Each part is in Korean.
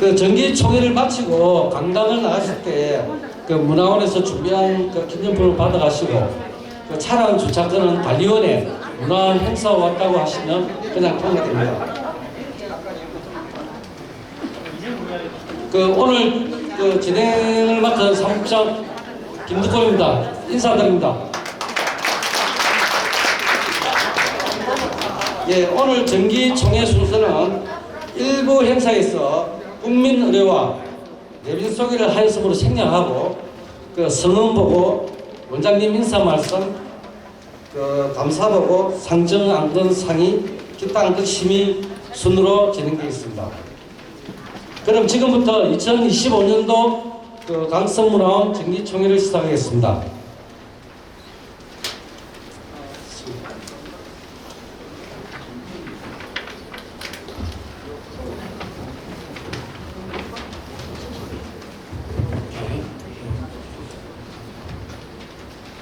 그 정기총회를 마치고 강당을 나가실 때 그 문화원에서 준비한 그 기념품을 받아가시고 그 차량 주차권은 관리원에 문화원 행사 왔다고 하시면 그냥 통과됩니다. 그 오늘 그 진행을 맡은 사무국장 김득권입니다. 인사드립니다. 예, 오늘 정기총회 순서는 일부 행사에서 국민 의례와 내빈 소개를 하였으므로 생략하고 그 성원 보고 원장님 인사 말씀, 그 감사 보고 상정 안건 상의, 기타 안건 심의 순으로 진행되겠습니다. 그럼 지금부터 2025년도 그 강서문화원 정기총회를 시작하겠습니다.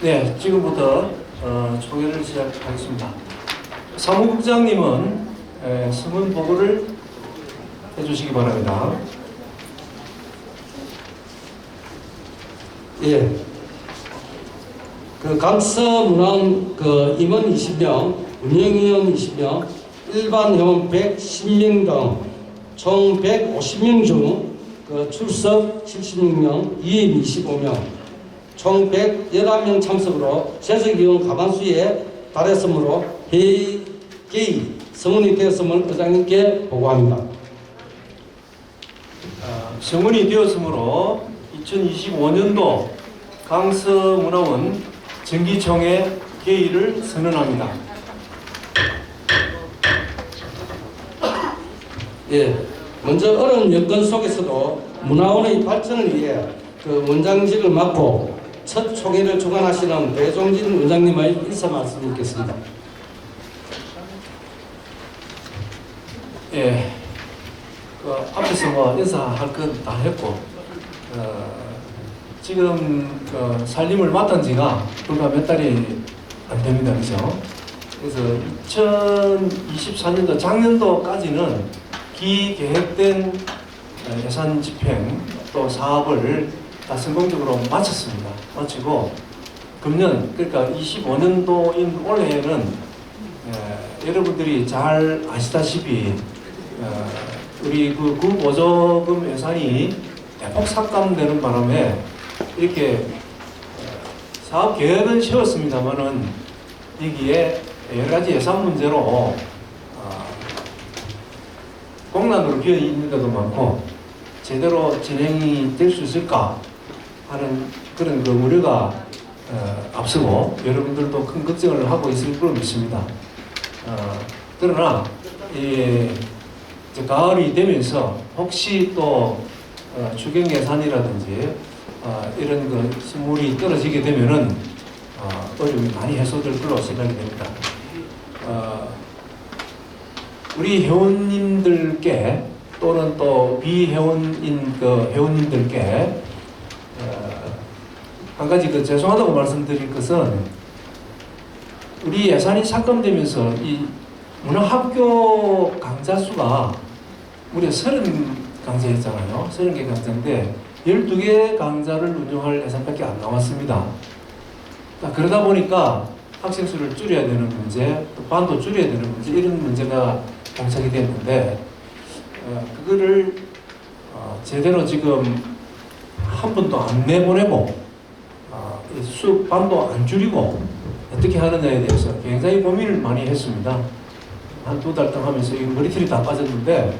네, 지금부터 총회를 시작하겠습니다. 사무국장님은 성원 보고를 해주시기 바랍니다. 예. 그 강서문화원 그 임원 20명, 운영위원 20명, 일반 회원 110명 등 총 150명 중 그 출석 76명, 이임 25명, 총 111명 참석으로 재석위원 과반수에 달했으므로 회의 개의 성원이 되었음을 의장님께 보고합니다. 성원이 되었으므로 2025년도 강서문화원 정기총회 개의를 선언합니다. 예, 먼저 어려운 여건 속에서도 문화원의 발전을 위해 그 원장직을 맡고 첫 총회를 주관하시는 배종진 원장님의 인사 말씀 있겠습니다. 예, 그 앞에서 뭐 인사할 건 다 했고, 지금 그 살림을 맡은 지가 불과 몇 달이 안 됩니다, 그죠? 그래서 2024년도 작년도까지는 기계획된 예산 집행 또 사업을 다 성공적으로 마쳤습니다. 마치고 금년 그러니까 25년도인 올해는 여러분들이 잘 아시다시피 우리 그 구보조금 예산이 대폭 삭감되는 바람에 이렇게 사업 계획은 세웠습니다만은 여기에 여러 가지 예산 문제로 공란으로 비어 있는 데도 많고 제대로 진행이 될 수 있을까 하는 그런 그 우려가 앞서고 여러분들도 큰 걱정을 하고 있을 걸로 믿습니다. 그러나 이제 가을이 되면서 혹시 또 추경 예산이라든지 이런 그 선물이 떨어지게 되면은 어려움이 많이 해소될 걸로 생각이 됩니다. 우리 회원님들께 또는 또 비회원인 그 회원님들께 한 가지 그 죄송하다고 말씀드릴 것은 우리 예산이 삭감되면서 이 문화학교 강좌 수가 무려 30강좌였잖아요. 30개 강좌인데 12개 강좌를 운영할 예산밖에 안 나왔습니다. 그러다 보니까 학생 수를 줄여야 되는 문제, 또 반도 줄여야 되는 문제, 이런 문제가 봉착이 됐는데 그거를 제대로 지금 한 번도 안 내보내고 수 반도 안 줄이고 어떻게 하느냐에 대해서 굉장히 고민을 많이 했습니다. 한 2달 동안 하면서 이 머리털이 다 빠졌는데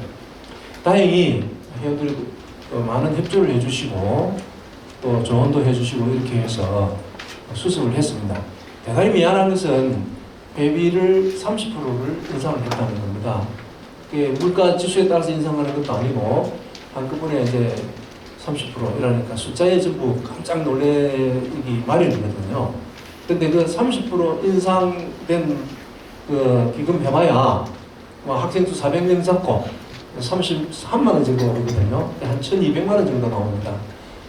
다행히 회원들이 많은 협조를 해주시고 또 조언도 해주시고 이렇게 해서 수습을 했습니다. 대단히 미안한 것은 회비를 30%를 인상을 했다는 겁니다. 물가 지수에 따라서 인상하는 것도 아니고 한꺼번에 이제 30% 이러니까 숫자에 전부 깜짝 놀래기 마련이거든요. 근데 그 30% 인상된 그 기금 해봐야 뭐 학생 수 400명 잡고 33만 원 정도 오거든요. 한 1,200만 원 정도 나옵니다.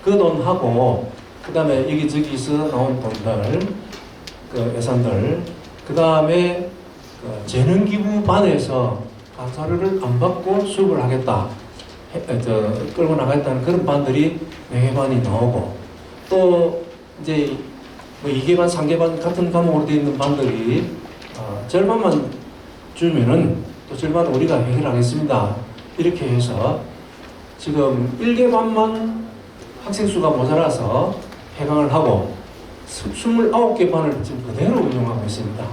그 돈하고 그 다음에 여기저기서 나온 돈들, 그 예산들, 그 다음에 그 재능기부반에서 강사료를 안 받고 수업을 하겠다 끌고 나가겠다는 그런 반들이 매개반이 나오고, 또 이제 뭐 2개반, 3개반 같은 과목으로 되어 있는 반들이 절반만 주면은 또 절반 우리가 해결하겠습니다. 이렇게 해서 지금 1개반만 학생 수가 모자라서 해강을 하고 29개 반을 지금 그대로 운영하고 있습니다.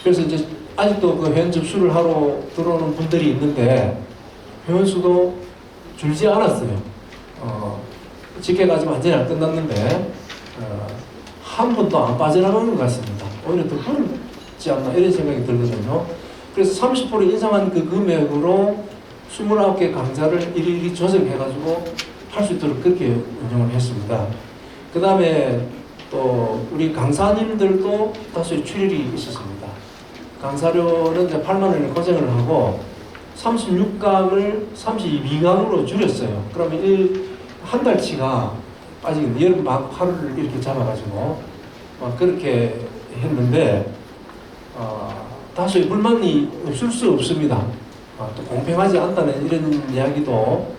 그래서 이제 아직도 그 회원 접수를 하러 들어오는 분들이 있는데 회원 수도 줄지 않았어요. 집회가 아직 완전히 안 끝났는데 한 번도 안 빠져나가는 것 같습니다. 오히려 더 부럽지 않나 이런 생각이 들거든요. 그래서 30% 인상한 그 금액으로 29개 강좌를 일일이 조정해가지고 할 수 있도록 그렇게 운영을 했습니다. 그 다음에 또 우리 강사님들도 다수의 출혈이 있었습니다. 강사료는 이제 8만 원을 고정을 하고 36강을 32강으로 줄였어요. 그러면 한 달치가 아직 여름 막 하루를 이렇게 잡아가지고 그렇게 했는데 다수의 불만이 없을 수 없습니다. 또 공평하지 않다는 이런 이야기도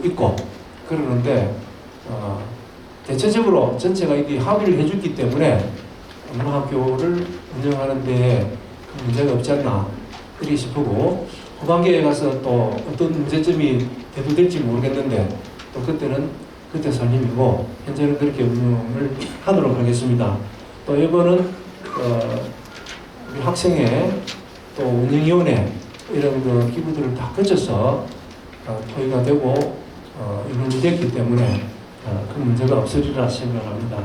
있고 그러는데 대체적으로 전체가 이게 합의를 해줬기 때문에 문화학교를 운영하는 데 큰 문제가 없지 않나 그렇게 싶고, 후반기에 가서 또 어떤 문제점이 대두될지 모르겠는데 또 그때는 그때 살림이고 현재는 그렇게 운영을 하도록 하겠습니다. 또 이번은 우리 학생회 또 운영위원회 이런 그 기구들을 다 거쳐서 토의가 되고 운영이 됐기 때문에 큰 문제가 없으리라 생각합니다.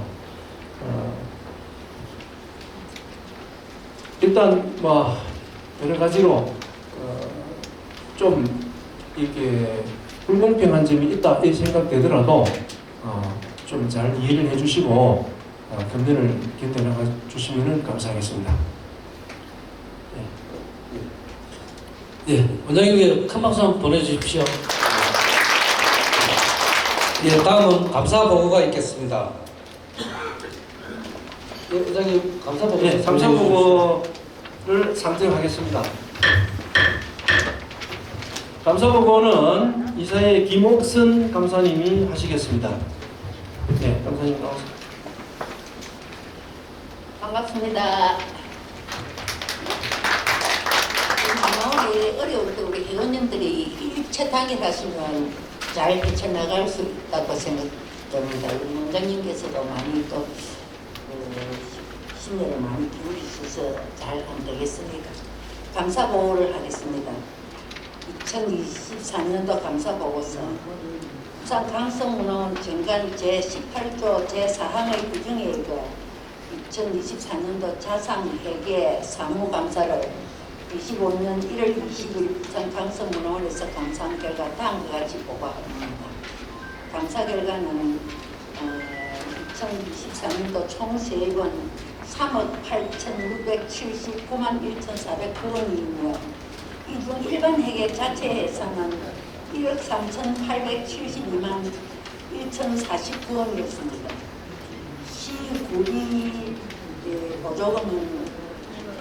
일단 뭐 여러 가지로 좀 이게 불공평한 점이 있다 이 생각되더라도 좀 잘 이해를 해주시고 견뎌를 견뎌나가 주시면 감사하겠습니다. 예, 원장님께 큰 박수 한번 보내주십시오. 예, 다음은 감사 보고가 있겠습니다. 예, 원장님 감사 보고. 네, 감사 보고를 상정하겠습니다. 감사 보고는 이사의 김옥선 감사님이 하시겠습니다. 네, 감사님 나오세요. 반갑습니다. 어려울 때 우리 회원님들이 일체당일 하시면 잘 헤쳐나갈 수 있다고 생각됩니다. 우리 원장님께서도 많이 또 신뢰를 많이 기울이셔서 잘 하면 되겠습니까? 감사보고를 하겠습니다. 2024년도 감사보고서 부산 강성문화원 정관 제18조 제4항의 규정에 의거 2024년도 자상회계 사무감사를 25년 1월 20일 부산 강성문화원에서 감사한 결과 다음과 같이 보고합니다. 감사 결과는 2024년도 총 세입은 3억 8,679만 1,409원이며 이 중 일반 회계 자체 예산은 1억 3,872만 1,049원이었습니다. 시구비 보조금은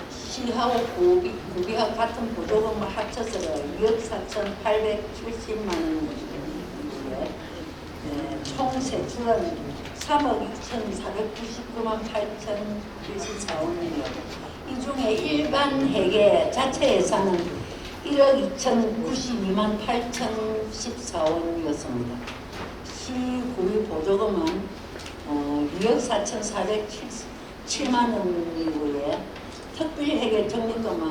시하고 구비하고 같은 보조금을 합쳐서 2억 4,870만 원이고요. 총 세출은 3억 2,499만 8,074원이며 이 중에 일반 회계 자체 예산은 1억 2,092만 8,014원이었습니다. 시구비 보조금은 2억 4,477만 원이고요. 특별회계 적립금은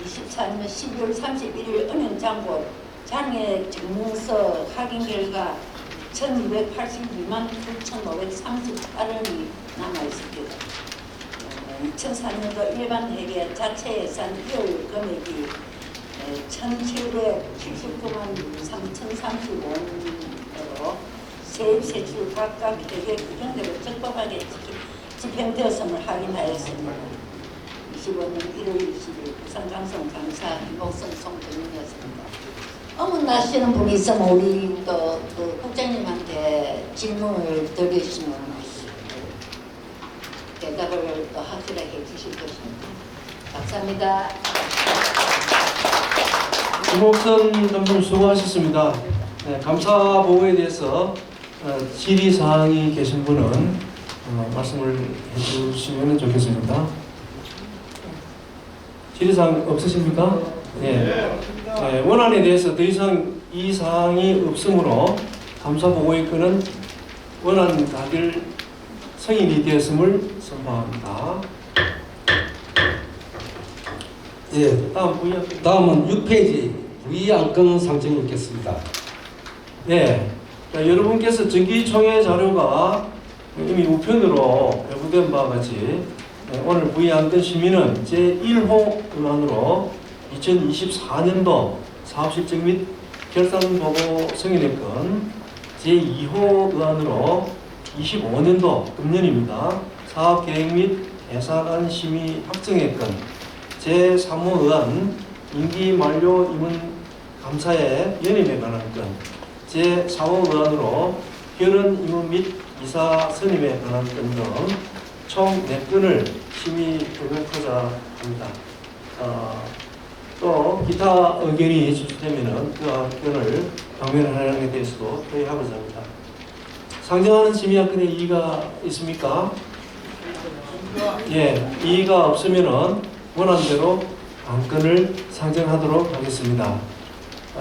24년 12월 31일 은행장부 장애 증명서 확인 결과 1,282만 9,538원이 남아있습니다. 2004년도 일반 회계 자체 예산 1월 금액이 1,779만 3,035원으로 세입 세출 각각 회계 규정대로 적법하게 집행되었음을 확인하였습니다. 25년 1월 20일 부산 강성 강사 김옥선 송정인이었습니다. 어문나시는 분이 있으면 우리 또 그 국장님한테 질문을 드리시면 대답을 또 확실하게 해주실 것입니다. 감사합니다. 김옥선 전문 수고하셨습니다. 네, 감사 보고에 대해서 질의사항이 계신 분은 말씀을 해주시면 좋겠습니다. 질의사항 없으십니까? 네. 네, 원안에 대해서 더 이상 이 사항이 없으므로 감사 보고의 건은 원안 가결 승인이 되었음을 선포합니다. 예, 다음은 6페이지 부의안건 상정이 있겠습니다. 네, 자, 여러분께서 정기총회 자료가 이미 우편으로 배부된 바와 같이 오늘 부의안건 심의는 제1호 의안으로 2024년도 사업실적 및 결산보고 승인의 건, 제2호 의안으로 25년도 금년입니다. 사업계획 및 예산안 심의 확정의 건, 제3호 의안 임기 만료 임원 감사의 연임에 관한 건, 제4호 의안으로 결혼 임원 및 이사 선임에 관한 건 등 총 4건을 심의 의결하고자 합니다. 또 기타 의견이 제출되면 그 의견을 방면하는 데 대해서도 회의하고자 합니다. 상정하는 심의 안건에 이의가 있습니까? 예, 이의가 없으면은 원안대로 안건을 상정하도록 하겠습니다.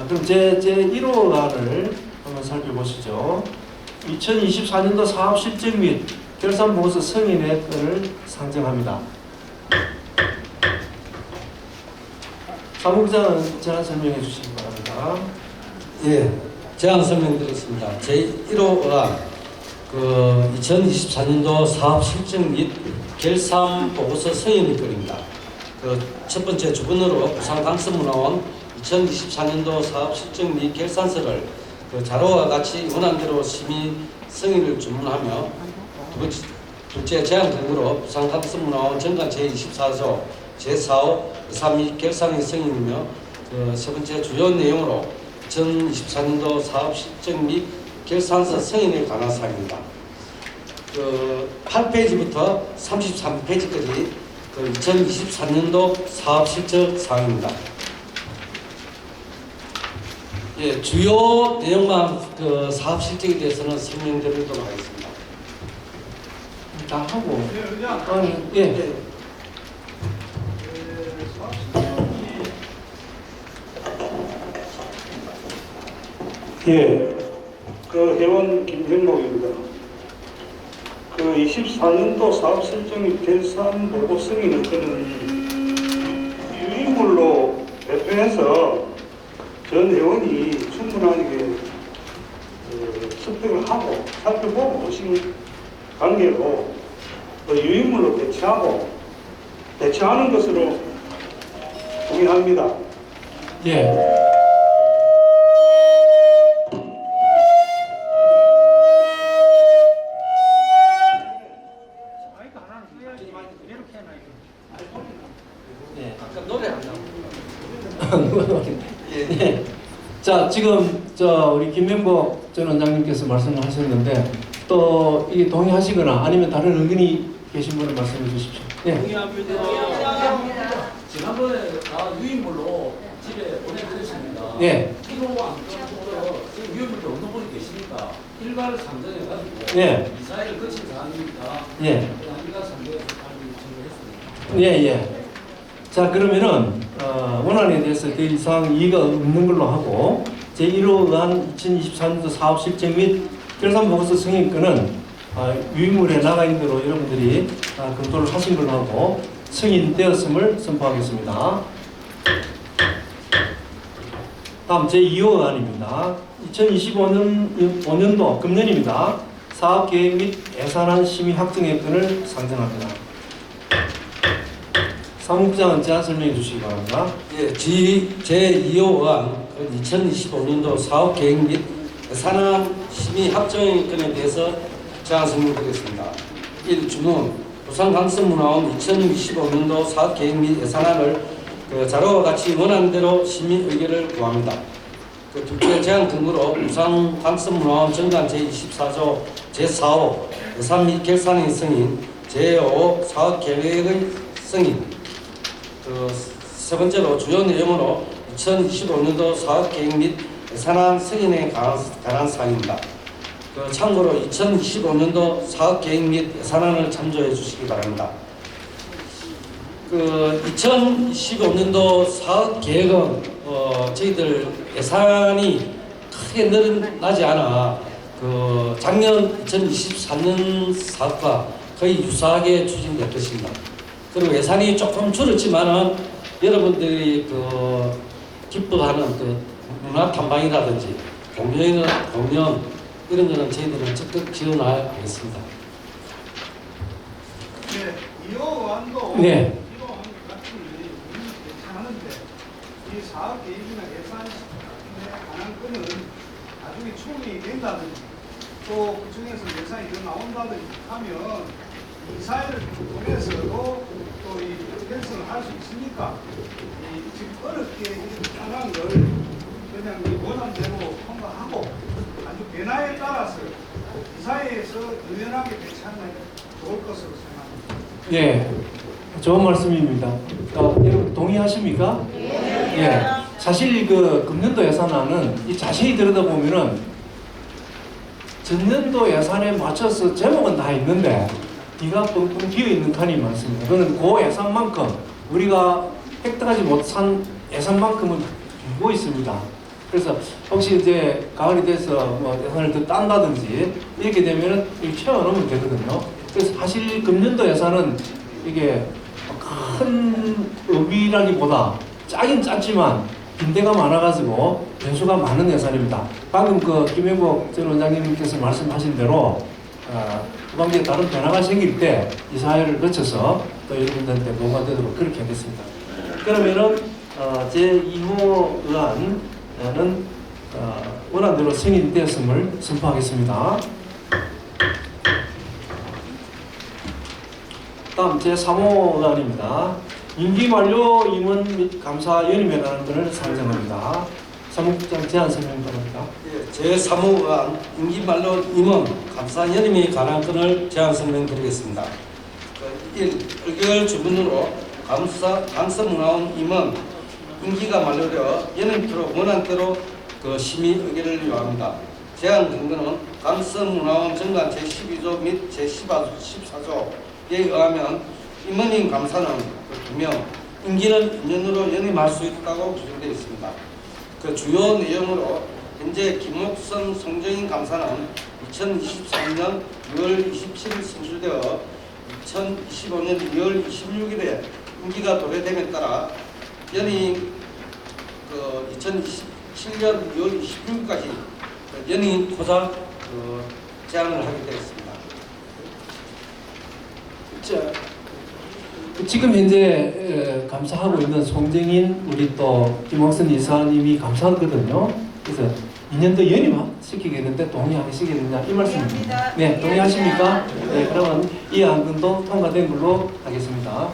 그럼 제1호안을 한번 살펴보시죠. 2024년도 사업 실적 및 결산 보고서 승인의 건을 상정합니다. 사무국장은 제안 설명해 주시기 바랍니다. 예, 제안 설명드리겠습니다. 제1호가 2024년도 사업 실적 및 결산 보고서 승인의 건입니다. 첫 번째 주번으로 부산강서문화원 2024년도 사업 실적 및 결산서를 자료와 같이 원안대로 심의 승인을 주문하며, 둘째 제안 근거로 부산강서문화원 정관 제24조 제4호 예산 및 결산의 승인이며, 세 번째 주요 내용으로 2024년도 사업 실적 및 결산서 승인에 관한 사항입니다. 8페이지부터 33페이지까지 2024년도 사업 실적 사항입니다. 예, 주요 내용만 사업 실적에 대해서는 설명드리도록 하겠습니다. 다 하고. 예. 예, 회원 김형목입니다. 24년도 사업 실적 및 결산 보고 승인의 건은 유인물로 배포해서 전 회원이 충분하게 습득을 하고 살펴보고 오신 관계로 유인물로 배치하는 것으로 동의합니다. 예. 아까 노래 안 나오고. 예. 자, 지금 우리 김명복 전 원장님께서 말씀을 하셨는데 또 이게 동의하시거나 아니면 다른 의견이 계신 분은 말씀해 주십시오. 예. 동의합니다. 지난번에 다 유인물로 집에 보내드렸습니다. 예. 이거 안건으로 지금 유인물도 어느 분이 계시니까 일괄 상정해가지고 예. 이사회를 거친 사항이니까 예. 일괄 상정해서 정리했습니다. 예. 자, 그러면은 원안에 대해서 더 이상 이의가 없는 걸로 하고 제1호 의안 2024년도 사업 실적 및 결산 보고서 승인권은 유인물에 나가 있는 대로 여러분들이 검토를 하신 걸로 하고 승인되었음을 선포하겠습니다. 다음 제2호 의안입니다. 2025년도 금년입니다. 사업계획 및 예산안 심의 확정의 건을 상정합니다. 사무국장은 제안 설명해 주시기 바랍니다. 예, 제2호가 2025년도 사업계획 및 예산안 심의 합정의 건에 대해서 제안 설명드리겠습니다. 1. 주문 부산강서문화원 2025년도 사업계획 및 예산안을 자료와 같이 원안대로 심의 의결을 구합니다. 둘째 제안 근거로 부산강서문화원 정관 제24조 제4호 예산 및 결산의 승인, 제5 사업계획의 승인, 세 번째로 주요 내용으로 2025년도 사업계획 및 예산안 승인에 관한 사항입니다. 참고로 2025년도 사업계획 및 예산안을 참조해 주시기 바랍니다. 2025년도 사업계획은 저희들 예산이 크게 늘어나지 않아 작년 2023년 사업과 거의 유사하게 추진될 것입니다. 그리고 예산이 조금 줄었지만은 여러분들이 기뻐하는 문화 탐방이라든지 공연 이런 거는 저희들은 적극 지원하겠습니다. 네, 이호 의원도 네. 이호 의원 같이 괜찮은데 이 사업 계획이나 예산에 관한 건은 나중에 추진이 된다든지 또 그중에서 예산이 더 나온다든지 하면 이사회를 통해서도 또 이 결정을 할 수 있으니까 지금 어렵게 이렇게 하는 걸 그냥 원안대로 통과하고 아주 변화에 따라서 이사회에서 유연하게 대처하면 좋을 것으로 생각합니다. 예, 좋은 말씀입니다. 여러분 동의하십니까? 예. 사실 금년도 예산안은 이 자세히 들여다보면은 전년도 예산에 맞춰서 제목은 다 있는데 뒤가 뻥뻥 비어 있는 칸이 많습니다. 그는 그 예산만큼 우리가 획득하지 못한 예산만큼은 주고 있습니다. 그래서 혹시 이제 가을이 돼서 예산을 더 딴다든지 이렇게 되면은 채워넣으면 되거든요. 그래서 사실 금년도 예산은 이게 큰 의미라기보다 짜긴 짰지만 빈대가 많아가지고 변수가 많은 예산입니다. 방금 김혜복 전 원장님께서 말씀하신 대로 후반기에 다른 변화가 생길 때 이 사회를 거쳐서 또 여러분들한테 보고가 되도록 그렇게 하겠습니다. 그러면은 제2호 의안은 원안대로 승인되었음을 선포하겠습니다. 다음 제3호 의안입니다. 임기 만료 임원 및 감사 연임에 관한 것을 상정합니다. 사무국장 제안 설명 바랍니다. 예, 제3호 의안 임기 만료 임원 감사 연임에 관한 건을 제안 설명드리겠습니다. 1. 의결 주문으로 감사문화원 임원 임기가 만료되어 연임토록 원안대로 심의 의결을 요합니다. 제안 근거는 감사문화원 정관 제12조 및 제14조에 의하면 임원인 감사는 2명, 임기는 2년으로 연임할 수 있다고 규정되어 있습니다. 주요 내용으로 현재 김옥선 송정인 감사는 2023년 6월 27일 선출되어 2025년 2월 26일에 임기가 도래됨에 따라 연임 2027년 6월 26일까지 연임토작 제안을 하게 되었습니다. 지금 현재 감사하고 있는 송정인 우리 또 김옥선 이사님이 감사하거든요. 그래서 2년 더 연임시키겠는데 동의하시겠느냐 이 말씀입니다. 네, 동의하십니까? 네, 그러면 이 안건도 통과된 걸로 하겠습니다.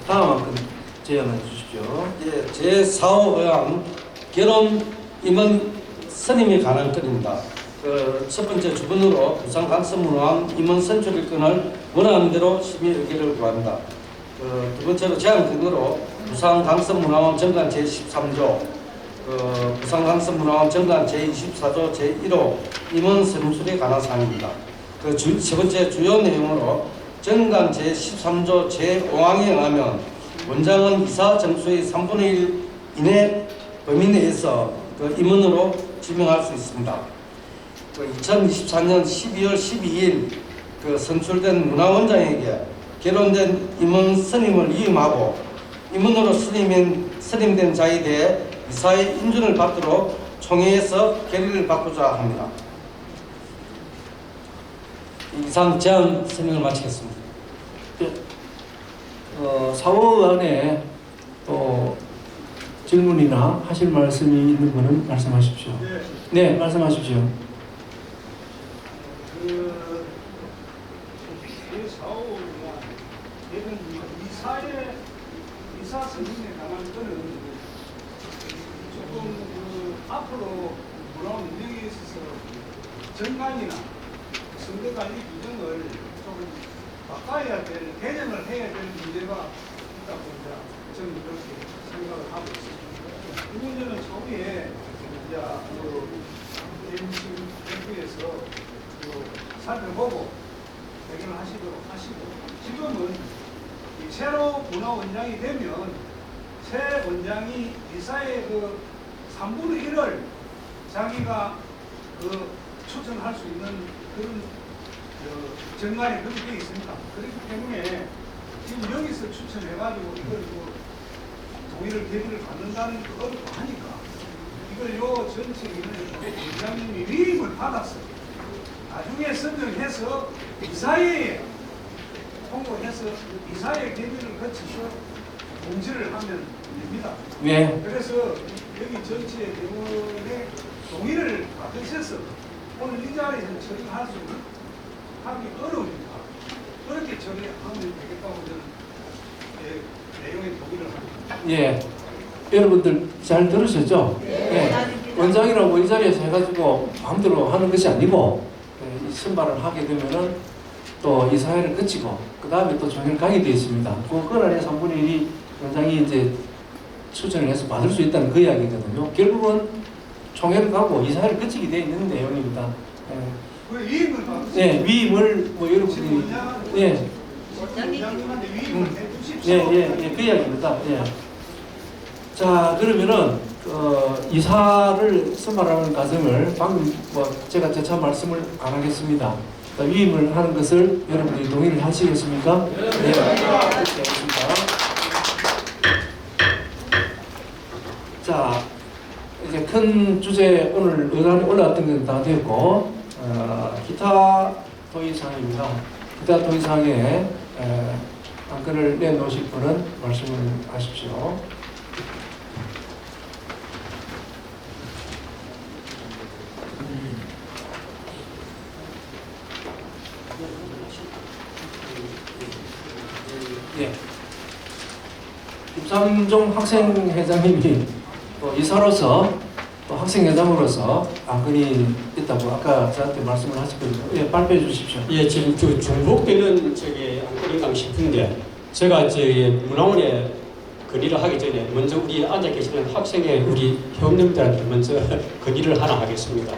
다음 안건 제안해 주십시오. 예, 제4호 의안 결혼 임원 선임에 관한 건입니다. 첫 번째 주문으로 부산 간섭문화원 임원 선출일건을 원하는 대로 심의 의결을 구합니다. 두 번째로 제안 근거로 부산 간섭문화원 정관 제13조, 부산 간섭문화원 정관 제24조 제1호 임원 선출에 관한 사항입니다. 세 번째 주요 내용으로 정관 제13조 제5항에 의하면 원장은 이사 정수의 3분의 1 이내 범위 내에서 임원으로 지명할 수 있습니다. 2024년 12월 12일 선출된 문화원장에게 결혼된 임원 선임을 위임하고 임원으로 선임된 자에 대해 이사의 인준을 받도록 총회에서 결의를 받고자 합니다. 이상 제안 설명을 마치겠습니다. 4호 안에 또 질문이나 하실 말씀이 있는 분은 말씀하십시오. 네, 말씀하십시오. 이사 선임에 관한 거는 조금 앞으로 문화원 운영에 있어서 정관이나 선거관리 규정을 조금 바꿔야 될, 개정을 해야 될 문제가 있다고 저는 그렇게 생각을 하고 있습니다. 이 문제는 초기에 이제 MC에서 살펴보고 해결을 하시도록 하시고, 지금은 이 새로 문화원장이 되면 새 원장이 이사의 그 3분의 1을 자기가 그 추천할 수 있는 그런 정관에 그렇게 되어 있습니다. 그렇기 때문에 지금 여기서 추천해가지고 이걸 동의를 대비를 받는다는 게 어렵고 하니까 이걸 요 전체 원장님이 위임을 받았어요. 나중에 선정해서 이사회에 통보해서 이사회 대비를 거쳐서 공지를 하면 됩니다. 네. 그래서 여기 전체 대원의 동의를 받으셔서 오늘 이 자리에서 처리할 수 하기 어려우니까 그렇게 처리하면 되겠다고 저는 내용에 동의를 합니다. 예. 여러분들 잘 들으셨죠? 예. 원장이라고 이 자리에서 해가지고 마음대로 하는 것이 아니고, 이 선발을 하게 되면은 또 이 사회를 거치고 그 다음에 또 종일 가게 되어 있습니다. 그 권한의 3분의 1이 원장이 이제 추천을 해서 받을 수 있다는 그 이야기거든요. 결국은 총회를 가고 이 사회를 거치게 되어 있는 내용입니다. 그 위임을 받으시죠. 예, 위임을 뭐 여러분이 예, 원장님한테 위임을 해주십시오. 예, 그 이야기입니다. 예. 자, 그러면은 이사를 선발하는 과정을 방금 뭐 제가 재차 말씀을 안 하겠습니다. 위임을 하는 것을 여러분들이 동의를 하시겠습니까? 네. 알겠습니다. 자, 이제 큰 주제 오늘 의견이 올라왔던 건 다 되었고, 기타 도의사항입니다. 기타 도의사항에 안건을 내놓으실 분은 말씀을 하십시오. 예. 김삼종 학생회장님이 또 이사로서 또 학생회장으로서 안건이 있다고 아까 저한테 말씀을 하셨거든요. 예, 발표해 주십시오. 예, 지금 중복되는 안건인가 싶은데 제가 문화원에 건의를 하기 전에 먼저 우리 앉아 계시는 학생회 우리 회원님들한테 먼저 건의를 하나 하겠습니다.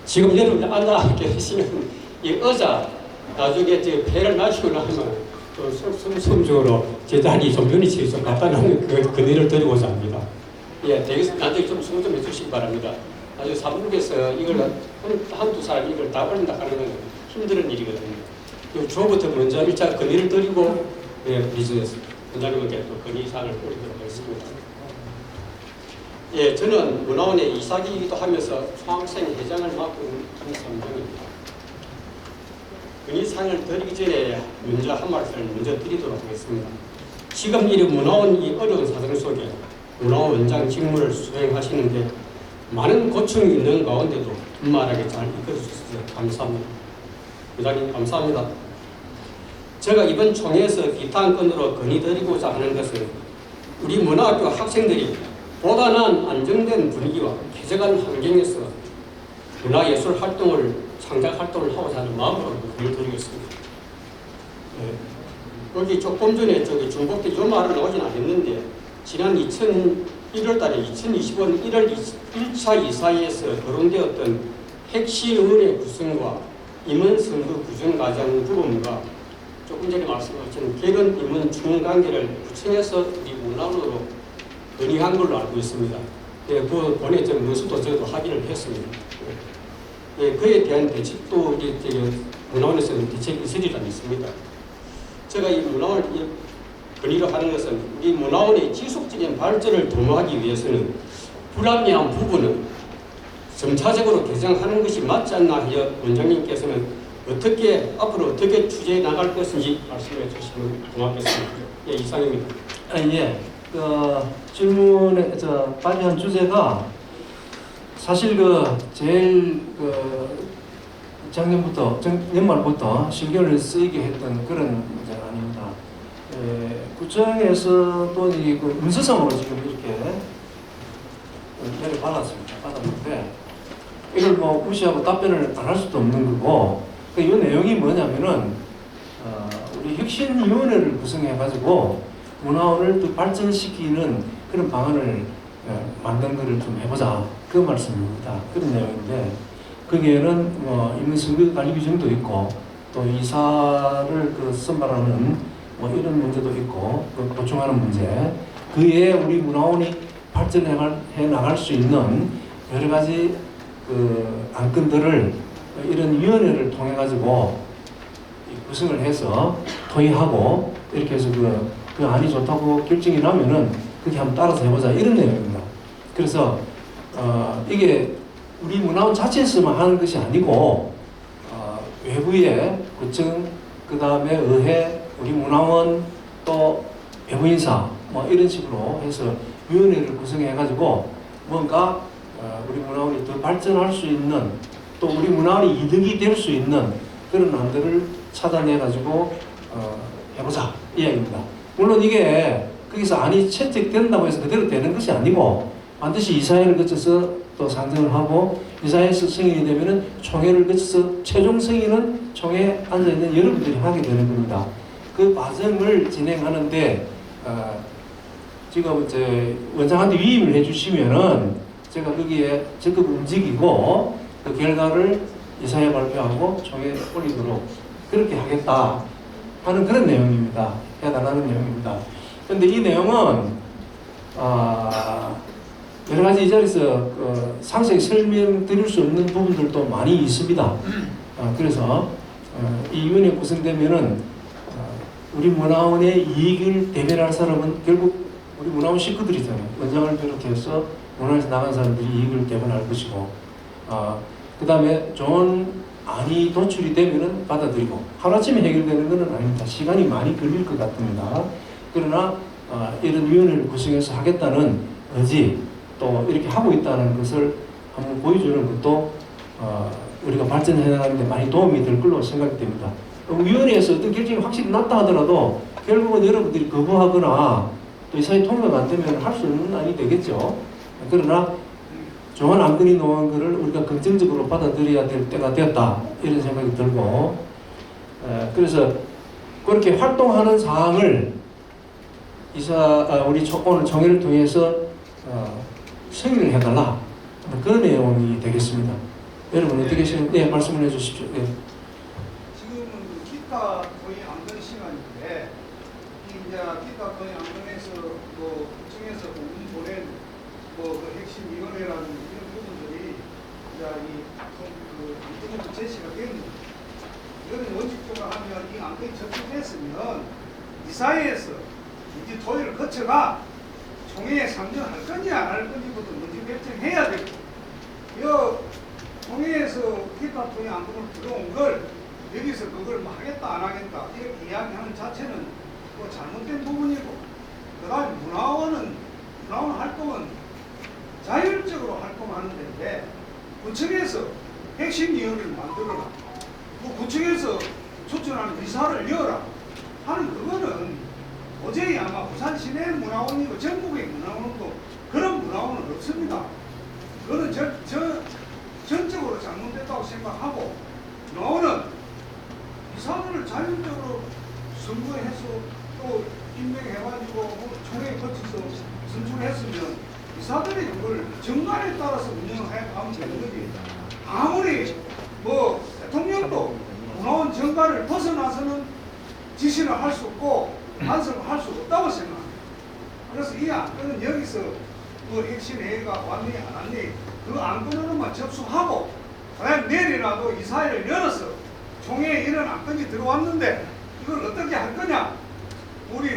지금 여러분이 앉아 계시는 이 의자 나중에 폐를 마시고 나면 또 섬적으로 재단이 좀 유니치에 좀 갖다 놓는 그 건의를 드리고자 합니다. 예, 나중에 좀 수고 좀 해주시기 바랍니다. 나중에 사무국에서 이걸 한두 사람 이걸 다 올린다 하는 건 힘든 일이거든요. 저부터 먼저 일차 건의를 드리고 비즈니스 원장님께 또 건의사항을 올리도록 하겠습니다. 예, 저는 문화원의 이사기이기도 하면서 총학생 회장을 맡고 있는 김삼종입니다. 건의사항을 드리기 전에 먼저 한 말씀을 먼저 드리도록 하겠습니다. 지금 이 문화원 이 어려운 사정 속에 문화원 원장 직무를 수행하시는데 많은 고충이 있는 가운데도 분만하게 잘 이끌어주셔서 감사합니다. 회장님 감사합니다. 제가 이번 총회에서 기타 안건으로 건의드리고자 하는 것은 우리 문화학교 학생들이 보다는 안정된 분위기와 쾌적한 환경에서 문화예술 활동을 창작 활동을 하고자 하는 마음으로 건의드리겠습니다. 여기 조금 전에 중복대 요 말은 나오진 않았는데 지난 2001월달에 2020년 1월 1차 이사회에서 거론되었던 핵시의원의 구성과 임원 선거 구정 과정 부분과 조금 전에 말씀하신 개론 임원 중간계를 구청에서 우리 문화원으로 건의한 걸로 알고 있습니다. 그 본에 문서도 저도 확인을 했습니다. 그에 대한 대책도 우리 문화원에서는 대책이 있으리라 믿습니다. 제가 이 문화원을 건의를 하는 것은 우리 문화원의 지속적인 발전을 도모하기 위해서는 불합리한 부분은 점차적으로 개정하는 것이 맞지 않나 하여 원장님께서는 앞으로 어떻게 추진해 나갈 것인지 말씀해 주시면 고맙겠습니다. 예, 이상입니다. 예. 질문에 발의한 주제가 사실 제일 작년부터 연말부터 신경을 쓰이게 했던 그런 문제가 아닙니다. 구청에서도 이 문서상으로 지금 이렇게 연락을 받았는데 이걸 뭐 무시하고 답변을 안 할 수도 없는 거고 이 내용이 뭐냐면은 우리 이 혁신위원회를 구성해가지고 문화원을 또 발전시키는 그런 방안을 만든 거를 좀 해보자 그 말씀입니다. 그런 내용인데 거기에는 뭐 인문성교 관리 규정도 있고 또 이사를 그 선발하는 뭐 이런 문제도 있고 그 보충하는 문제 그에 우리 문화원이 발전해 나갈 수 있는 여러 가지 그 안건들을 이런 위원회를 통해 가지고 구성을 해서 토의하고 이렇게 해서 그 안이 좋다고 결정이 나면은 그게 한번 따라서 해보자 이런 내용입니다. 그래서 이게 우리 문화원 자체에서만 하는 것이 아니고 외부의 구청 그 다음에 의회 우리 문화원 또 외부 인사 뭐 이런 식으로 해서 위원회를 구성해 가지고 뭔가 우리 문화원이 더 발전할 수 있는 또 우리 문화원이 이득이 될 수 있는 그런 안들을 찾아내 가지고 해보자 이야기입니다. 물론 이게 거기서 안이 채택된다고 해서 그대로 되는 것이 아니고 반드시 이사회를 거쳐서 또 상정을 하고 이사회에서 승인이 되면은 총회를 거쳐서 최종 승인은 총회에 앉아있는 여러분들이 하게 되는 겁니다. 그 과정을 진행하는데 지금 이제 원장한테 위임을 해주시면은 제가 거기에 적극 움직이고 그 결과를 이사회에 발표하고 총회에 올리도록 그렇게 하겠다 하는 그런 내용입니다. 해달라는 내용입니다. 그런데 이 내용은 여러 가지 이 자리에서 상세히 설명드릴 수 없는 부분들도 많이 있습니다. 그래서 이 위원회 구성되면은 우리 문화원의 이익을 대변할 사람은 결국 우리 문화원 식구들이잖아요. 원장을 비롯해서 문화원에서 나간 사람들이 이익을 대변할 것이고 그 다음에 좋은 안이 도출이 되면은 받아들이고 하루아침에 해결되는 것은 아닙니다. 시간이 많이 걸릴 것 같습니다. 그러나 이런 위원회를 구성해서 하겠다는 의지 또 이렇게 하고 있다는 것을 한번 보여주는 것도 우리가 발전해 나가는 데 많이 도움이 될 걸로 생각이 됩니다. 위원회에서 어떤 결정이 확실히 났다 하더라도 결국은 여러분들이 거부하거나 또 이사회 통과가 안 되면 할 수 없는 안이 되겠죠. 그러나 좋은 안건이 나온 것을 우리가 긍정적으로 받아들여야 될 때가 되었다 이런 생각이 들고 그래서 그렇게 활동하는 사항을 우리 오늘 총회를 통해서 승인을 해달라 그런 내용이 되겠습니다. 여러분 어떻게 네, 말씀을 해주십시오. 네. 지금은 그 기타 거의 안건 시간인데 이제 기타 거의 안건에서 뭐 구청에서 보낸 그 핵심위원회라는 이런 부분들이 이제 그 안건으로 제시가 됐는데 이거는 원칙적으로 하면 이 안건이 접수됐으면 이사회에서 이제 토의를 거쳐가 총회에 상정할 건지 안 할 건지부터 먼저 결정해야 되고 이 총회에서 기타 토의 안건을 들어온 걸 여기서 그걸 뭐 하겠다 안 하겠다 이렇게 이야기하는 자체는 뭐 잘못된 부분이고 그 다음에 문화원 활동은 자율적으로 활동하는 데인데 구청에서 핵심위원회를 만들어라 구청에서 추천하는 이사를 열어라 하는 그거는 도저히 아마 부산 시내 문화원이고 전국의 문화원도 그런 문화원은 없습니다. 그거는 전적으로 잘못됐다고 생각하고 문화원은 이사들을 자율적으로 선거해서 또 임명해가지고 총회에 거쳐서 선출했으면 이사들이 그걸 정관에 따라서 운영하면 되는 거지. 아무리 뭐 대통령도 문화원 정관을 벗어나서는 지시를 할 수 없고 간섭을 할 수 없다고 생각합니다. 그래서 이 안건은 여기서 그 핵심회의가 왔니 안 왔니 그 안건으로만 접수하고 그다음에 내일이라도 이사회를 열어서 총회에 이런 안건이 들어왔는데 이걸 어떻게 할 거냐 우리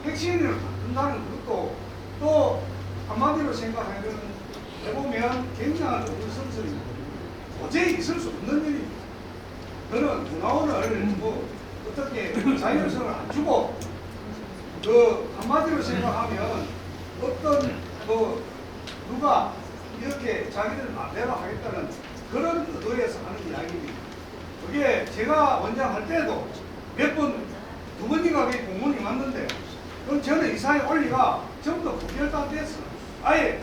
핵심회의를 만든다는 것도 또 한마디로 해보면 굉장한 어불성설입니다. 도저히 있을 수 없는 일입니다. 저는 문화원을 뭐 어떻게 자율성을 안 주고 그 한마디로 생각하면 어떤 누가 이렇게 자기들 마음대로 하겠다는 그런 의도에서 하는 이야기입니다. 그게 제가 원장 할 때도 두 번인가 공문이 왔는데 그럼 저는 이사회 원리가 전부 다 구별도 안 됐어요. 아예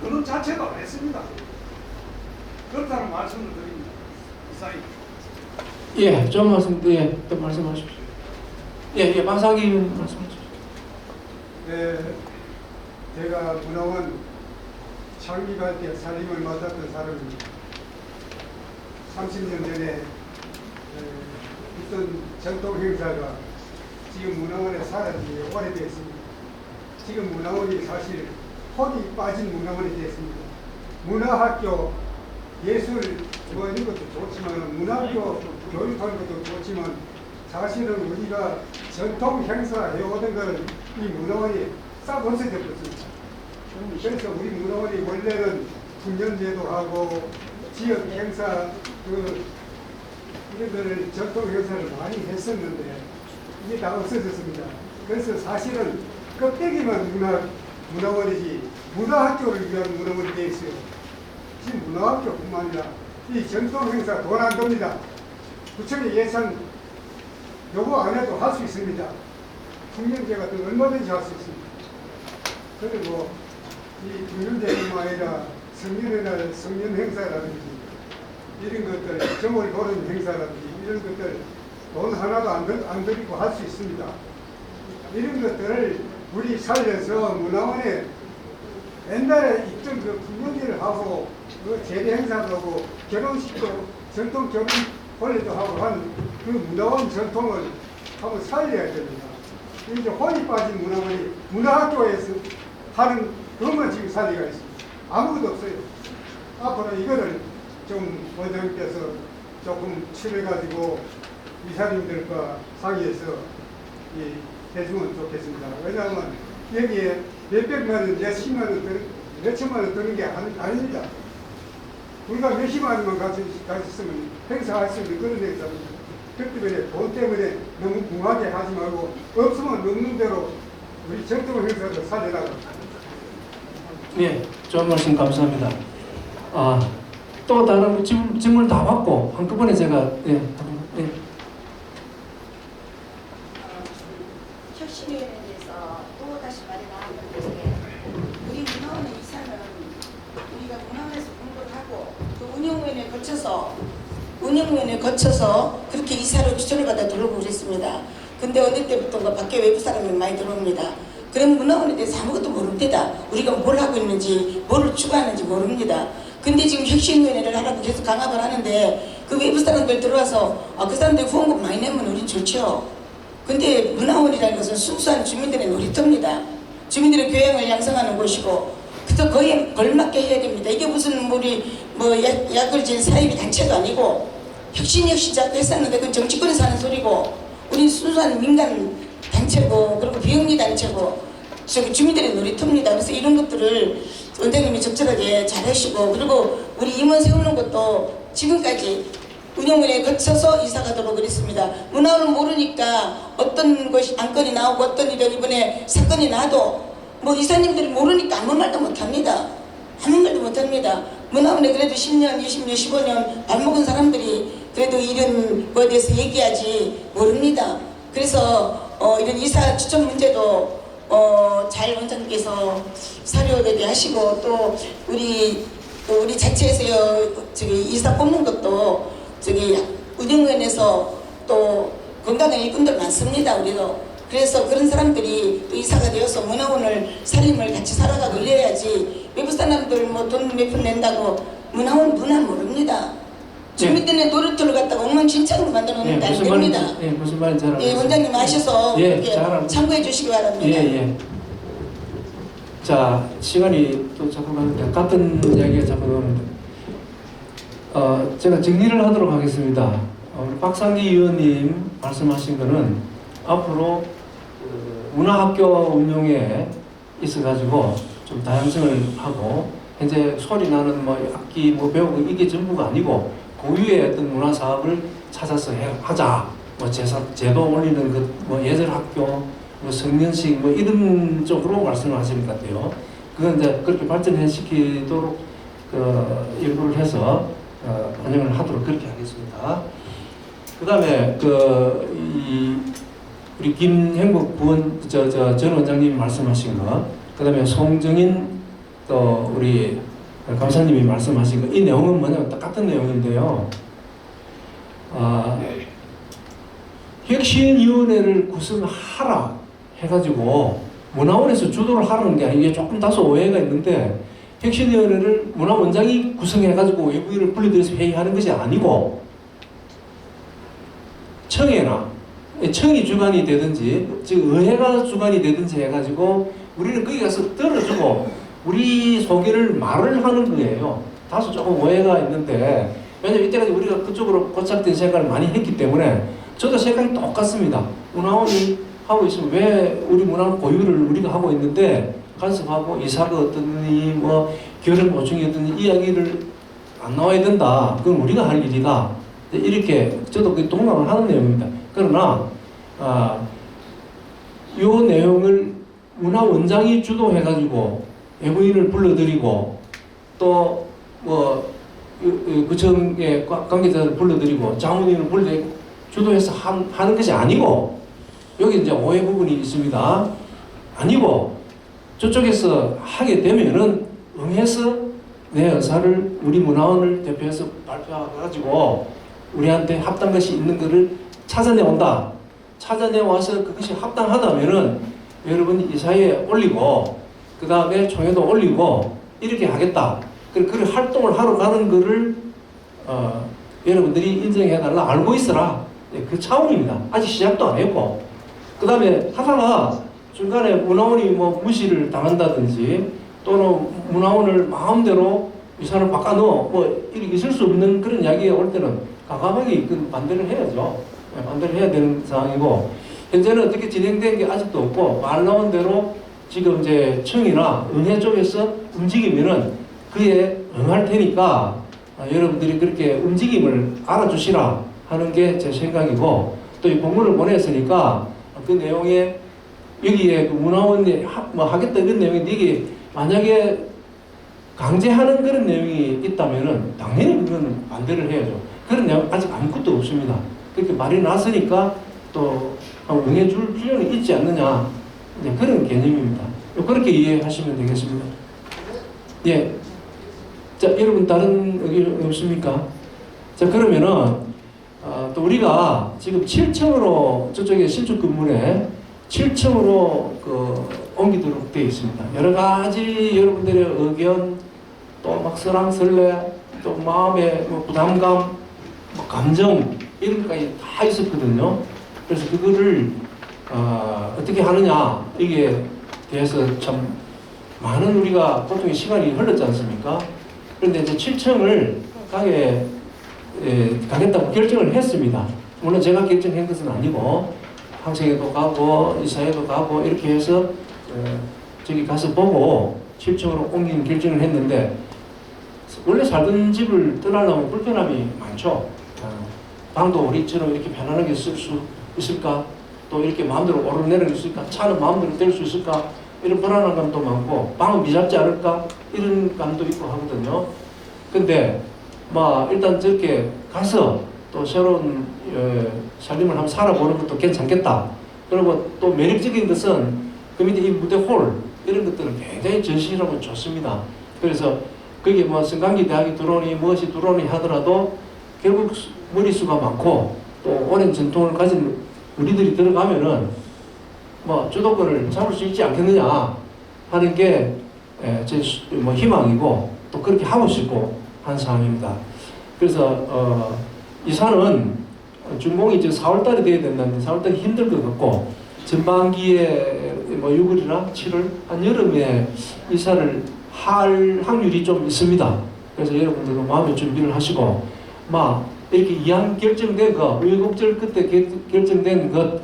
그런 자체도 안 했습니다. 그렇다는 말씀을 드립니다. 이사회. 예, 좀 말씀, 예, 또 말씀하십시오. 예, 박상기 의원 말씀해 주시죠. 네, 제가 문화원 창립할 때 살림을 맡았던 사람입니다. 30년 전에 있던 전통 행사가 지금 문화원에 사라진 지 오래됐습니다. 지금 문화원이 사실 혼이 빠진 문화원이 됐습니다. 문화학교, 예술 뭐 이런 것도 좋지만 문화학교 교육하는 것도 좋지만 사실은 우리가 전통 행사 해오던 것을 이 문화원이 싹 없애져버렸습니다. 그래서 우리 문화원이 원래는 풍년제도 하고 지역 행사 이런 거를 전통 행사를 많이 했었는데 이게 다 없어졌습니다. 그래서 사실은 껍데기만 문화원이지 문화학교를 위한 문화원이 되어 있어요. 지금 문화학교뿐만 아니라 이 전통 행사 돈 안 듭니다. 구청의 예산 요구 안 해도 할 수 있습니다. 풍년제 같은 거 얼마든지 할 수 있습니다. 그리고 이 풍년제뿐만 아니라 성년의 성년 행사라든지 이런 것들, 정월 보는 행사라든지 이런 것들 돈 하나도 안 들이고 할 수 있습니다. 이런 것들을 우리 살려서 문화원에 옛날에 있던 그 풍년제를 하고 그 제대 행사도 하고 결혼식도 전통 결혼 원래도 하고 한 그 문화원 전통을 한번 살려야 됩니다. 이제 혼이 빠진 문화원이 문화학교에서 하는 그것만 지금 살리가 있습니다. 아무것도 없어요. 앞으로 이거를 좀 원장님께서 조금 치료해가지고 이사님들과 상의해서 해주면 좋겠습니다. 왜냐하면 여기에 몇백만 원, 몇십만 원, 몇천만 원 드는 게 아닙니다. 우리가 몇십만 원만 가졌으면 행사할 수 있는 그런 행사입니다. 그렇기 때문에 돈 때문에 너무 궁하게 하지 말고 없으면 없는 대로 우리 전통 행사를 살려라고. 예, 좋은 말씀 감사합니다. 또 다른 질문 다 받고 한꺼번에 제가 혁신위원회에 대해서 또 다시 말이 나왔는데 우리 문화원의 이사는 우리가 문화원에서 공부를 하고 또 운영위원회 거쳐서 그렇게 이사로 추천을 받아 들어오고 그랬습니다. 근데 어느 때부터가 밖에 외부 사람이 많이 들어옵니다. 그럼 문화원에 대해서 아무것도 모릅니다. 우리가 뭘 하고 있는지 뭘 추구하는지 모릅니다. 근데 지금 혁신위원회를 하라고 계속 강압을 하는데 그 외부 사람들 들어와서 그 사람들 후원금 많이 내면 우린 좋죠. 근데 문화원이라는 것은 순수한 주민들의 놀이터입니다. 주민들의 교양을 양성하는 곳이고 그래서 거기에 걸맞게 해야 됩니다. 이게 무슨 우리 약을 지은 사회비 단체도 아니고 혁신 자꾸 했었는데 그건 정치권에서 하는 소리고 우리 순수한 민간 단체고 그리고 비영리 단체고 주민들의 놀이터입니다. 그래서 이런 것들을 원장님이 적절하게 잘 하시고 그리고 우리 임원 세우는 것도 지금까지 운영위원회에 거쳐서 이사가 되고 그랬습니다. 문화원을 모르니까 어떤 것이 안건이 나오고 어떤 이번에 사건이 나도 이사님들이 모르니까 아무 말도 못합니다. 아무 말도 못합니다. 문화원에 그래도 10년, 20년, 15년 밥 먹은 사람들이 그래도 이런 거에 대해서 얘기하지 모릅니다. 그래서 이런 이사 추천 문제도 잘 원장님께서 사료를 하시고 또 우리 자체에서 이사 뽑는 것도 운영위원회에서 또 건강한 일꾼들 많습니다. 우리도. 그래서 그런 사람들이 또 이사가 되어서 문화원을 살림을 같이 살아가고 이래야지 외부 사람들 돈 몇 푼 낸다고 문화 모릅니다. 주민들의 놀이터를 갖다가 엉망진창으로 만들어 놓는데 안 됩니다. 무슨 말인지 잘 알겠습니다. 원장님 아셔서 참고해 주시기 바랍니다. 자, 시간이 또 자꾸 가는데 같은 이야기가 자꾸 나오는데 제가 정리를 하도록 하겠습니다. 우리 박상기 의원님 말씀하신 거는 앞으로 문화학교 운영에 있어가지고 좀 다양성을 하고 현재 소리 나는 악기 배우고 이게 전부가 아니고 고유의 어떤 문화 사업을 찾아서 하자. 제도 올리는 예절학교, 성년식 이런 쪽으로 말씀을 하시는 것 같아요. 그건 이제 그렇게 발전시키도록 일부를 해서 반영을 하도록 그렇게 하겠습니다. 그 다음에 우리 김행복 전 원장님이 말씀하신 거, 그 다음에 송정인 또 우리 감사님이 말씀하신 거, 이 내용은 뭐냐면 똑같은 내용인데요. 혁신위원회를 구성하라 해가지고 문화원에서 주도를 하라는 게 아니고, 이게 조금 다소 오해가 있는데, 혁신위원회를 문화원장이 구성해가지고 외부인을 불러들여서 회의하는 것이 아니고, 청이 주관이 되든지, 즉 의회가 주관이 되든지 해가지고 우리는 거기 가서 들어주고 우리 소개를 말을 하는 거예요. 다소 조금 오해가 있는데, 왜냐면 이때까지 우리가 그쪽으로 고착된 생각을 많이 했기 때문에 저도 생각이 똑같습니다. 문화원이 하고 있으면 왜 우리 문화원 고유를 우리가 하고 있는데 간섭하고 이사가 어떠니 뭐 결혼 보충이 어떠니 이야기를 안 나와야 된다. 그건 우리가 할 일이다. 이렇게 저도 그 동감을 하는 내용입니다. 그러나 이 내용을 문화원장이 주도해가지고 외부인을 불러들이고 또 뭐 구청의 관계자를 불러들이고 자문위원을 불러들이고 주도해서 하는 것이 아니고, 여기 이제 오해 부분이 있습니다. 아니고 저쪽에서 하게 되면은 응해서 내 의사를 우리 문화원을 대표해서 발표해가지고 우리한테 합당한 것이 있는 것을 찾아내온다. 찾아내와서 그것이 합당하다면은 여러분이 이사회에 올리고 그 다음에 총회도 올리고 이렇게 하겠다. 그 활동을 하러 가는 것을 여러분들이 인정해달라, 알고 있어라. 그 차원입니다. 아직 시작도 안 했고, 그 다음에 하다가 중간에 문화원이 뭐 무시를 당한다든지 또는 문화원을 마음대로 이사를 바꿔넣어 뭐 이렇게 있을 수 없는 그런 이야기가 올 때는 과감하게 반대를 해야죠. 반대를 해야 되는 상황이고, 현재는 어떻게 진행된 게 아직도 없고, 말 나온 대로 지금 이제 청이나 은혜 쪽에서 움직이면은 그에 응할 테니까 여러분들이 그렇게 움직임을 알아주시라 하는 게 제 생각이고, 또 이 공문을 보냈으니까 그 내용에 여기에 그 문화원이 뭐 하겠다 이런 내용인데, 이게 만약에 강제하는 그런 내용이 있다면은 당연히 그건 반대를 해야죠. 그런 내용 아직 아무것도 없습니다. 그렇게 말이 났으니까 또 응해줄 필요는 있지 않느냐, 이제 그런 개념입니다. 그렇게 이해하시면 되겠습니다. 예. 자, 여러분 다른 의견 없습니까? 자, 그러면은 또 우리가 지금 7층으로 저쪽에 신축 건물에 7층으로 옮기도록 되어 있습니다. 여러 가지 여러분들의 의견, 또 막 설왕설래, 또 마음의 뭐 부담감, 뭐 감정 이런 것까지 다 있었거든요. 그래서 그거를 어떻게 하느냐, 이게 대해서 참 많은 우리가 보통의 시간이 흘렀지 않습니까? 그런데 이제 7층을 가겠다고 결정을 했습니다. 물론 제가 결정한 것은 아니고 항생회도 가고 이사회도 가고 이렇게 해서 저기 가서 보고 7층으로 옮기는 결정을 했는데, 원래 살던 집을 떠나려면 불편함이 많죠. 방도 우리처럼 이렇게 편안하게 쓸 수 있을까? 또 이렇게 마음대로 오르내릴 수 있을까? 차는 마음대로 뗄 수 있을까? 이런 불안한 감도 많고, 방은 미잡지 않을까? 이런 감도 있고 하거든요. 근데 일단 저렇게 가서 또 새로운 살림을 한번 살아보는 것도 괜찮겠다. 그리고 또 매력적인 것은 그 밑에 이 무대 홀 이런 것들은 굉장히 전시라고 좋습니다. 그래서 거기에 뭐 성강기 대학이 들어오니 무엇이 들어오니 하더라도 결국 머릿수가 많고 또 오랜 전통을 가진 우리들이 들어가면은 주도권을 잡을 수 있지 않겠느냐 하는 게 제 희망이고, 또 그렇게 하고 싶고 한 상황입니다. 그래서 이사는 준공이 이제 4월달에 돼야 된다는데 4월달이 힘들 것 같고, 전반기에 6월이나 7월 한여름에 이사를 할 확률이 좀 있습니다. 그래서 여러분들도 마음의 준비를 하시고, 이렇게 이왕 결정된 거, 우여곡절 끝에 결정된 것,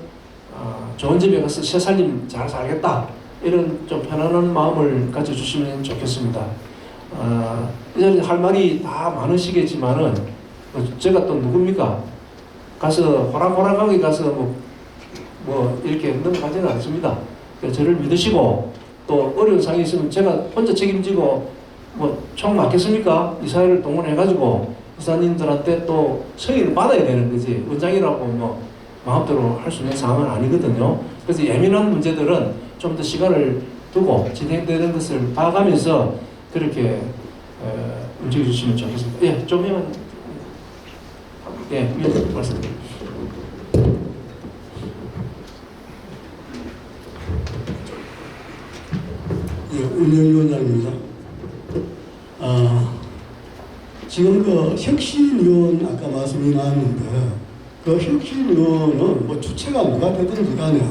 좋은 집에 가서 새살림 잘 살겠다, 이런 좀 편안한 마음을 가져주시면 좋겠습니다. 이 자리에 할 말이 다 많으시겠지만은 제가 또 누굽니까? 가서 호락호락하게 가서 이렇게 넘어가지는 않습니다. 저를 믿으시고, 또 어려운 상황이 있으면 제가 혼자 책임지고 총 맡겠습니까? 이사회를 동원해가지고 이사님들한테 또 승인을 받아야 되는 거지, 원장이라고 마음대로 할 수 있는 상황은 아니거든요. 그래서 예민한 문제들은 좀 더 시간을 두고 진행되는 것을 봐가면서 그렇게 움직여 주시면 좋겠습니다. 예, 좀 해만 말씀드립니다. 예, 운영위원장입니다. 지금 그 혁신위원 아까 말씀이 나왔는데 그 혁신위원은 뭐 주체가 누가 되든지 간에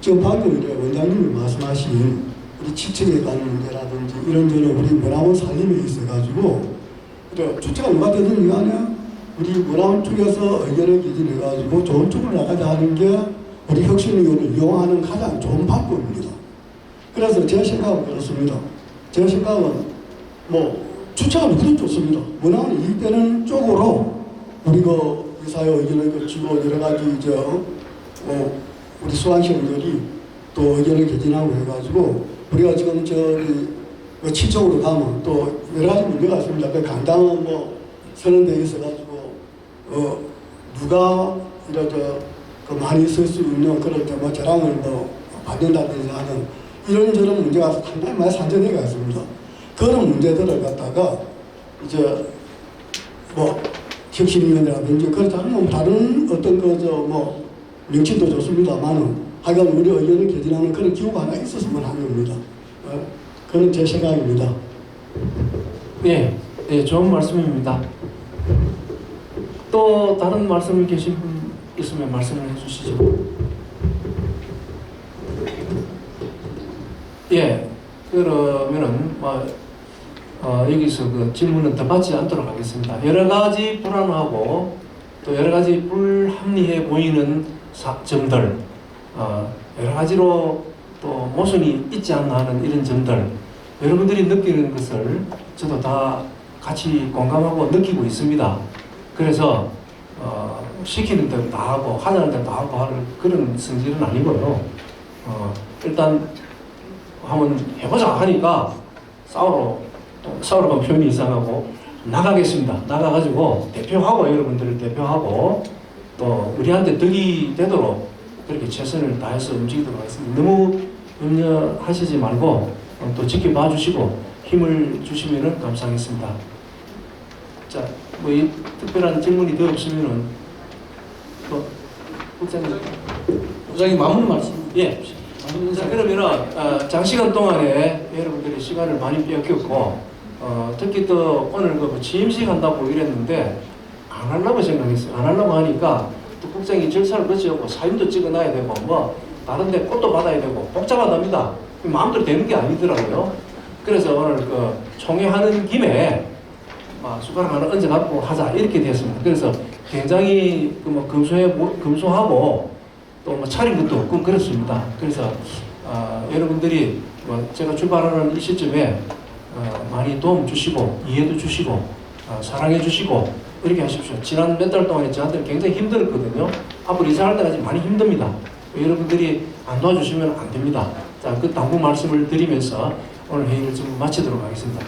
지금 방금 이제 원장님이 말씀하신 우리 지청에 관한 문제라든지 이런저런 우리 문화원 살림에 있어가지고 주체가 누가 되든지 간에 우리 문화원 쪽에서 의견을 개진해가지고 좋은 쪽으로 나가자 하는 게 우리 혁신위원을 이용하는 가장 좋은 방법입니다. 그래서 제 생각은 그렇습니다. 제 생각은 뭐 주체가 누구든 좋습니다. 문화원 이익되는 쪽으로 우리 그 의사의 의견을 거치고 여러 가지 우리 수강생들이 또 의견을 개진하고 해가지고 우리가 지금 저기 치적으로 가면 또 여러 가지 문제가 있습니다. 그 강당은 뭐 서는 데 있어가지고 누가 그 많이 쓸 수 있는 그런 뭐 저랑을 뭐 받는다든지 하는 이런저런 문제가 상당히 많이 산전해가 있습니다. 그런 문제들을 갖다가 이제 뭐 혁신위원회라든지 그렇지 않으면 다른 어떤 뭐 명칭도 좋습니다만은 하여간 우리 의견을 개진하는 그런 기구가 하나 있었으면 하는 겁니다. 그런 제 생각입니다. 네, 네, 좋은 말씀입니다. 또 다른 말씀 계신 분 있으면 말씀을 해주시죠. 예, 그러면은 여기서 그 질문은 더 받지 않도록 하겠습니다. 여러 가지 불안하고 또 여러 가지 불합리해 보이는 점들, 여러 가지로 또 모순이 있지 않나 하는 이런 점들, 여러분들이 느끼는 것을 저도 다 같이 공감하고 느끼고 있습니다. 그래서 시키는 대로 다 하고 하자는 대로 다 하고 하는 그런 성질은 아니고요. 일단 한번 해보자 하니까 싸우러 가면 표현이 이상하고 나가겠습니다. 나가가지고 대표하고 여러분들을 대표하고 또 우리한테 덕이 되도록 그렇게 최선을 다해서 움직이도록 하겠습니다. 너무 염려하시지 말고 또 지켜봐 주시고 힘을 주시면 감사하겠습니다. 자, 뭐 이 특별한 질문이 더 없으면은 또 부장님 마무리 말씀. 예. 자, 그러면은 장시간 동안에 여러분들의 시간을 많이 빼앗겼고 특히 또 오늘 그 취임식 한다고 이랬는데 안 하려고 생각했어요. 안 하려고 하니까 또 국장이 절차를 거치고 사인도 찍어놔야 되고 뭐 다른데 꽃도 받아야 되고 복잡하답니다. 마음대로 되는 게 아니더라고요. 그래서 오늘 그 총회하는 김에 숟가락 하나 얹어갖고 하자 이렇게 됐습니다. 그래서 굉장히 뭐 검소하고 또 뭐 차린 것도 없고 그렇습니다. 그래서 여러분들이 뭐 제가 출발하는 이 시점에 많이 도움 주시고 이해도 주시고 사랑해 주시고 이렇게 하십시오. 지난 몇 달 동안에 저한테 굉장히 힘들었거든요. 앞으로 이사할 때까지 많이 힘듭니다. 여러분들이 안 도와주시면 안 됩니다. 자, 그 당부 말씀을 드리면서 오늘 회의를 좀 마치도록 하겠습니다.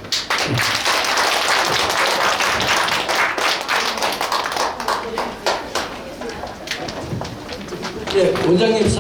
예, 원장님.